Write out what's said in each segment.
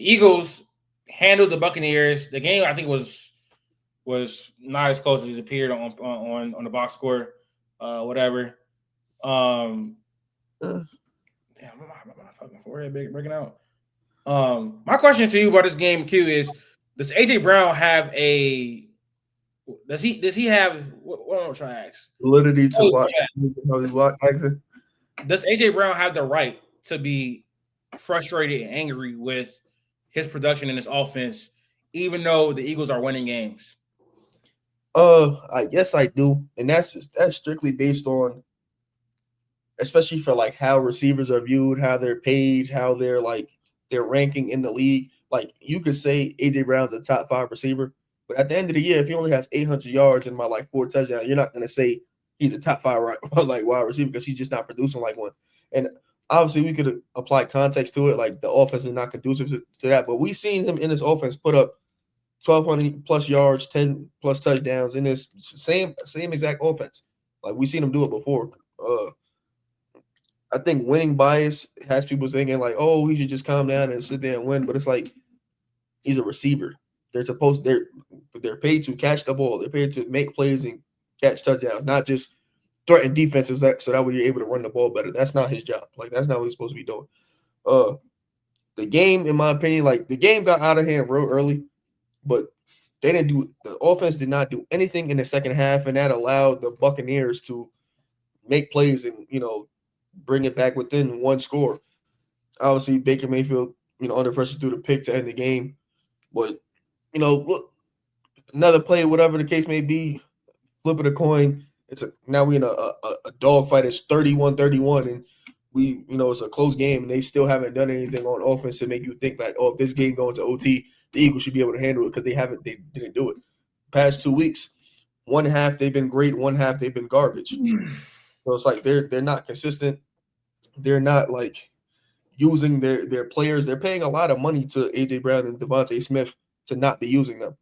Eagles handled the Buccaneers. The game I think was not as close as it appeared on the box score, whatever. Um, Uh, damn, my fucking forehead breaking out. My question to you about this game, Q, is: does AJ Brown have a? Does he have? What am I trying to ask? validity to Oh, watch yeah. how he's watching. Does AJ Brown have the right to be frustrated and angry with his production in his offense, even though the Eagles are winning games? I guess I do, and that's strictly based on, especially for like how receivers are viewed, how they're paid, how they're like their ranking in the league. Like you could say AJ Brown's a top 5 receiver, but at the end of the year, if he only has 800 yards and my like 4 touchdowns, you're not gonna say he's a top 5 like wide receiver because he's just not producing like one. And obviously, we could apply context to it, like the offense is not conducive to that. But we seen him in his offense put up 1,200 plus yards, 10 plus touchdowns in this same exact offense. Like we seen him do it before. I think winning bias has people thinking like, oh, he should just calm down and sit there and win. But it's like he's a receiver. They're paid to catch the ball. They're paid to make plays and catch touchdowns, not just threaten defenses so that way you're able to run the ball better. That's not his job. Like that's not what he's supposed to be doing. Uh, the game, in my opinion, like the game got out of hand real early, but the offense did not do anything in the second half, and that allowed the Buccaneers to make plays and bring it back within one score. Obviously, Baker Mayfield, under pressure threw the pick to end the game, but another play, whatever the case may be, flipping a coin. Now we in a dog fight. It's 31-31, and it's a close game, and they still haven't done anything on offense to make you think that, oh, if this game going to OT, the Eagles should be able to handle it because they didn't do it. Past 2 weeks, one half they've been great, one half they've been garbage. So it's like they're not consistent. They're not like using their players. They're paying a lot of money to AJ Brown and Devontae Smith to not be using them.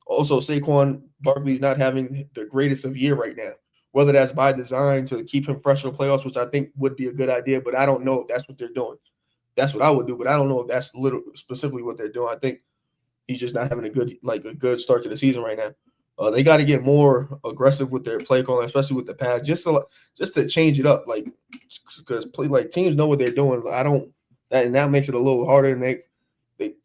Also, Saquon Barkley's not having the greatest of year right now. Whether that's by design to keep him fresh for the playoffs, which I think would be a good idea, but I don't know if that's what they're doing. That's what I would do, but I don't know if that's specifically what they're doing. I think he's just not having a good start to the season right now. They got to get more aggressive with their play calling, especially with the pass, just to change it up, like because teams know what they're doing. I don't that and that makes it a little harder. And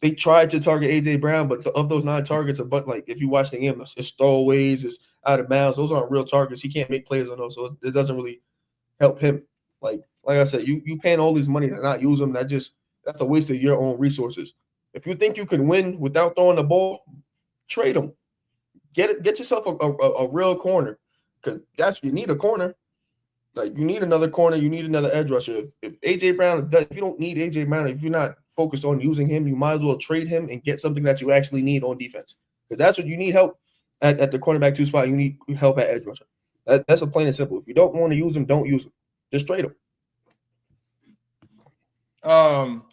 they tried to target AJ Brown, but of those 9 targets, but like if you watch the game, it's throwaways, it's out of bounds. Those aren't real targets. He can't make plays on those, so it doesn't really help him. Like I said, you paying all these money to not use them. That's a waste of your own resources. If you think you can win without throwing the ball, trade them. Get yourself a real corner because you need a corner. Like you need another corner, you need another edge rusher. If AJ Brown, if you don't need AJ Brown, if you're not focused on using him, you might as well trade him and get something that you actually need on defense. Because that's what you need help at the cornerback 2 spot. You need help at edge rusher. That's a plain and simple. If you don't want to use him, don't use him. Just trade him. Um,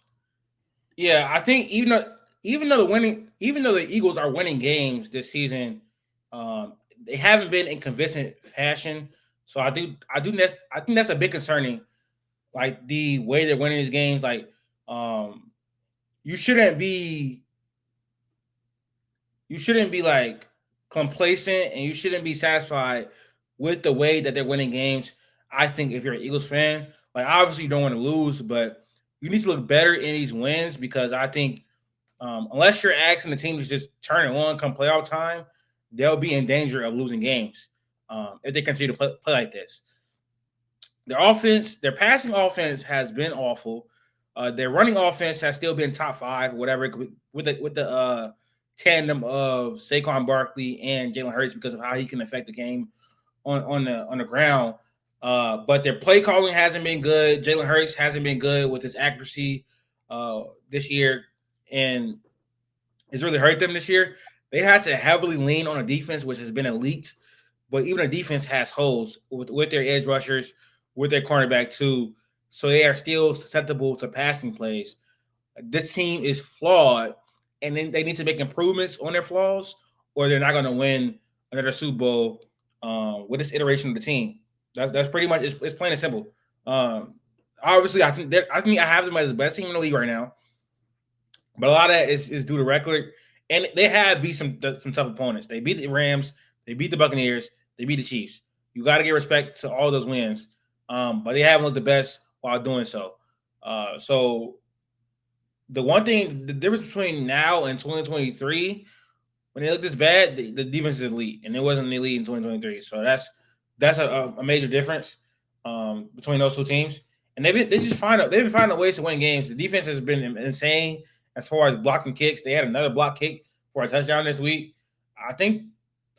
yeah, I think even though the Eagles are winning games this season, they haven't been in convincing fashion. So I think that's a bit concerning. Like the way they're winning these games, like um, you shouldn't be you shouldn't be like complacent and you shouldn't be satisfied with the way that they're winning games. I think if you're an Eagles fan, like obviously you don't want to lose, but you need to look better in these wins because I think unless you're asking the team to just turn it on come playoff time, they'll be in danger of losing games if they continue to play like this. Their passing offense has been awful. Their running offense has still been top 5, whatever, with the tandem of Saquon Barkley and Jalen Hurts because of how he can affect the game on the ground. But their play calling hasn't been good. Jalen Hurts hasn't been good with his accuracy this year, and it's really hurt them this year. They had to heavily lean on a defense, which has been elite, but even the defense has holes with their edge rushers, with their cornerback too. So they are still susceptible to passing plays. This team is flawed, and then they need to make improvements on their flaws, or they're not going to win another Super Bowl with this iteration of the team. That's pretty much it's plain and simple. Um, Obviously, I think I have them as the best team in the league right now. But a lot of that is due to record, and they have beat some tough opponents. They beat the Rams, they beat the Buccaneers, they beat the Chiefs. You got to give respect to all those wins, but they haven't looked the best while doing so. So the one thing, the difference between now and 2023, when they look this bad, the defense is elite, and it wasn't elite in 2023. So that's a major difference between those two teams. And they've been finding ways to win games. The defense has been insane as far as blocking kicks. They had another block kick for a touchdown this week. I think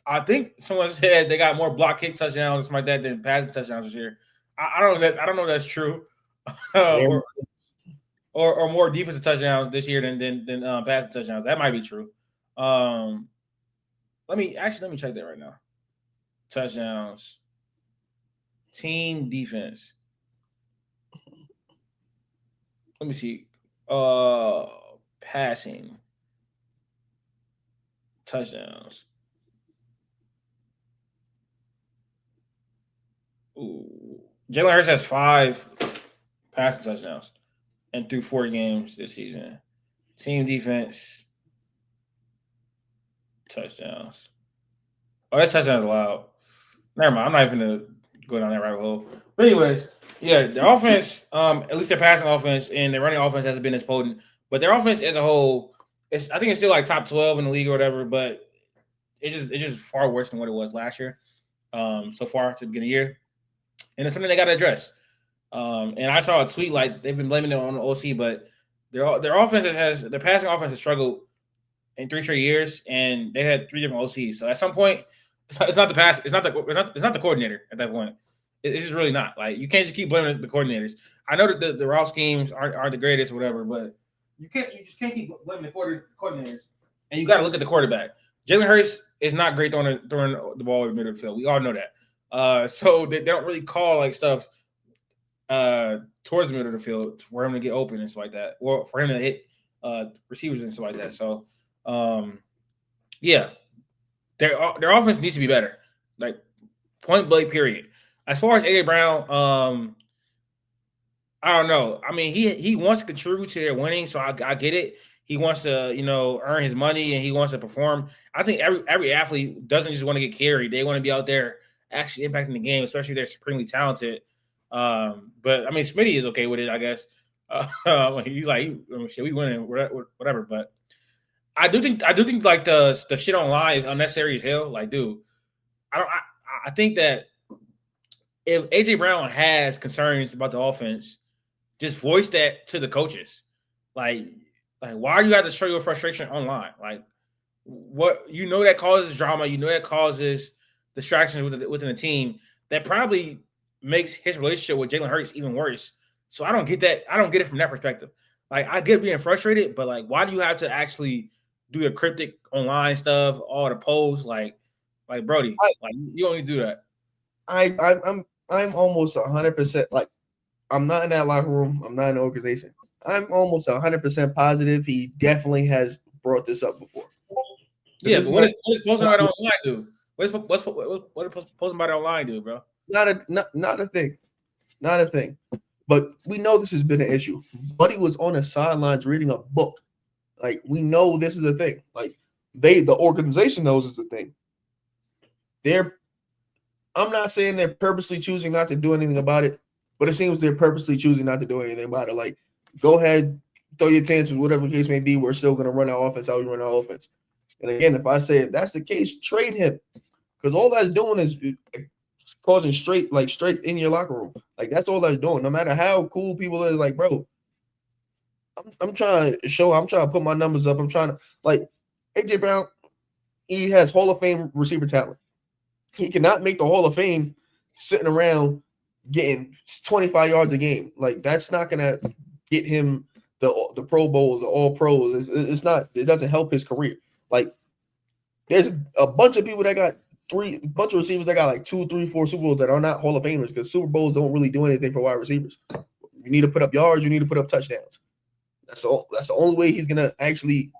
I think someone said they got more block kick touchdowns or something like that than passing touchdowns this year. I don't know that I don't know if that's true, And or, or more defensive touchdowns this year than passing touchdowns. That might be true. Um, let me check that right now. Touchdowns, team defense. Let me see. Uh, Passing touchdowns. Ooh. Jalen Hurts has 5 passing touchdowns and through 4 games this season. Team defense touchdowns. Oh, that's touchdowns allowed. Never mind. I'm not even gonna go down that rabbit hole. But anyways, yeah, their offense, at least their passing offense and their running offense hasn't been as potent. But their offense as a whole, I think it's still like top 12 in the league or whatever. But it's just far worse than what it was last year. So far to the beginning of the year, and it's something they got to address. And I saw a tweet like they've been blaming it on the OC, but their offense their passing offense has struggled in 3 straight years, and they had 3 different OCs. So at some point, it's not the pass, it's not the coordinator at that point. It's just really not. Like you can't just keep blaming the coordinators. I know that the raw schemes aren't the greatest or whatever, but you just can't keep blaming the coordinators, and you got to look at the quarterback. Jalen Hurts is not great throwing the ball in the middle of the field. We all know that. So they don't really call like stuff towards the middle of the field for him to get open and stuff like that, or for him to hit receivers and stuff like that. So, yeah, their offense needs to be better, like point blank. Period. As far as AJ Brown, I don't know. I mean, he wants to contribute to their winning, so I get it. He wants to, earn his money and he wants to perform. I think every athlete doesn't just want to get carried; they want to be out there actually impacting the game, especially if they're supremely talented. But I mean, Smitty is okay with it, I guess. He's like, shit, we winning, whatever. But I do think like the shit online is unnecessary as hell. Like, dude, I think that if AJ Brown has concerns about the offense, just voice that to the coaches. Like, why do you have to show your frustration online? Like, what that causes drama. That causes distractions within the team. That probably makes his relationship with Jalen Hurts even worse. So I don't get that. I don't get it from that perspective. Like, I get being frustrated, but like, why do you have to actually do your cryptic online stuff, all the posts? Like Brody, like you only do that. I'm almost 100% like I'm not in that locker room. I'm not in the organization. I'm almost 100% positive he definitely has brought this up before. Yeah, but what is posting about it online do? What is posting about it online do, bro? Not a thing. Not a thing. But we know this has been an issue. Buddy was on the sidelines reading a book. Like, we know this is a thing. Like, the organization knows it's a thing. I'm not saying they're purposely choosing not to do anything about it, but it seems they're purposely choosing not to do anything about it. Like, go ahead, throw your tantrums, whatever the case may be. We're still going to run our offense how we run our offense. And again, if I say if that's the case, trade him, because all that's doing is causing straight in your locker room. Like, that's all that's doing. No matter how cool people are, like, bro, I'm trying to put my numbers up. I'm trying to, like, AJ Brown, he has Hall of Fame receiver talent. He cannot make the Hall of Fame sitting around getting 25 yards a game. Like, that's not gonna get him the Pro Bowls, the All Pros. It's not. It doesn't help his career. Like, there's a bunch of people that got bunch of receivers that got like 2, 3, 4 Super Bowls that are not Hall of Famers because Super Bowls don't really do anything for wide receivers. You need to put up yards. You need to put up touchdowns. That's the only way he's gonna actually,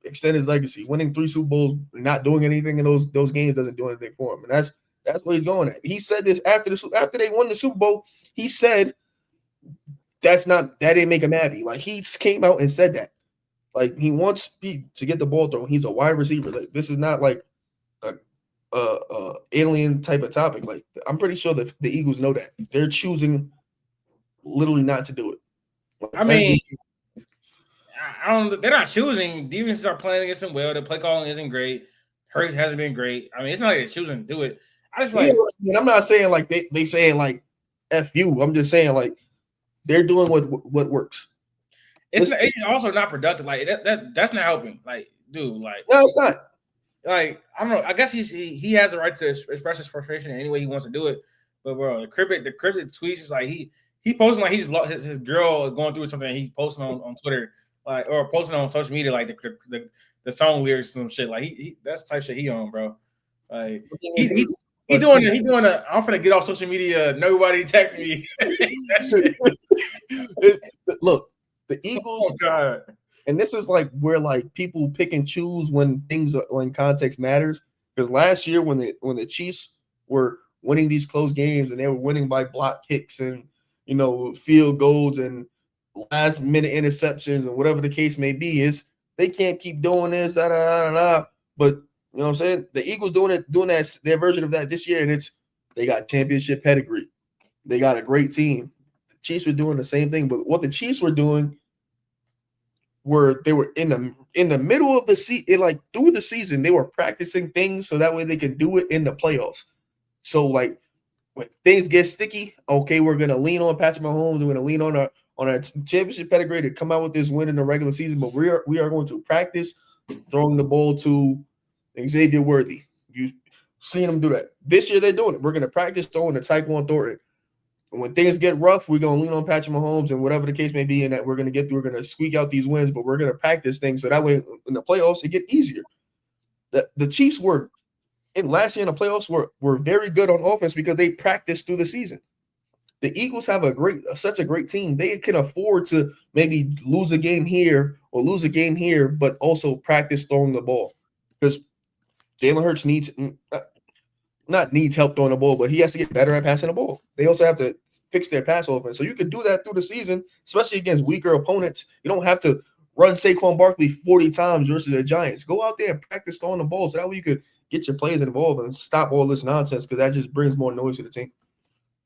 extend his legacy. Winning 3 Super Bowls, not doing anything in those games doesn't do anything for him, and that's where he's going at. He said this after they won the Super Bowl. He said that didn't make him happy. Like, he came out and said that. Like he wants speed to get the ball thrown. He's a wide receiver. Like this is not like a, alien type of topic. Like I'm pretty sure that the Eagles know that they're choosing literally not to do it. I Like, that's mean, just I don't. They're not choosing. Defenses are playing against them well. The play calling isn't great. Hurts hasn't been great. I mean, it's not like they're choosing to do it. I just feel yeah. like And I'm not saying like they saying like f you. I'm just saying like they're doing what works. it's also not productive. Like that's not helping. Like, dude, No, it's not. like I don't know. I guess he has the right to express his frustration in any way he wants to do it. But bro, the cryptic tweets is like he posting like he's his girl going through something. And he's posting on Twitter like or posting on social media like the song lyrics and some shit. Like he that's the type of shit he on, bro. Like The thing is, he doing it. He doing a. I'm gonna get off social media. Nobody text me. look, the Eagles, Oh god. and this is like where like people pick and choose when context matters. Because last year when the Chiefs were winning these close games and they were winning by block kicks and field goals and last minute interceptions and whatever the case may be, is they can't keep doing this, da, da, da, da. But you know what I'm saying? The Eagles doing that their version of that this year, and they got championship pedigree. They got a great team. The Chiefs were doing the same thing, but what the Chiefs were doing they were in the middle of the season, like through the season, they were practicing things so that way they can do it in the playoffs. So like when things get sticky, okay, we're gonna lean on Patrick Mahomes. We're gonna lean on our championship pedigree to come out with this win in the regular season. But we are going to practice throwing the ball to Xavier Worthy. You've seen them do that. This year they're doing it. We're gonna practice throwing to Tyquan Thornton. And when things get rough, we're gonna lean on Patrick Mahomes and whatever the case may be, and that we're gonna squeak out these wins, but we're gonna practice things so that way in the playoffs it get easier. The Chiefs were in last year in the playoffs were very good on offense because they practiced through the season. The Eagles have such a great team. They can afford to maybe lose a game here or lose a game here, but also practice throwing the ball because Jalen Hurts not needs help throwing the ball, but he has to get better at passing the ball. They also have to fix their pass offense. So you can do that through the season, especially against weaker opponents. You don't have to run Saquon Barkley 40 times versus the Giants. Go out there and practice throwing the ball so that way you could get your players involved and stop all this nonsense because that just brings more noise to the team.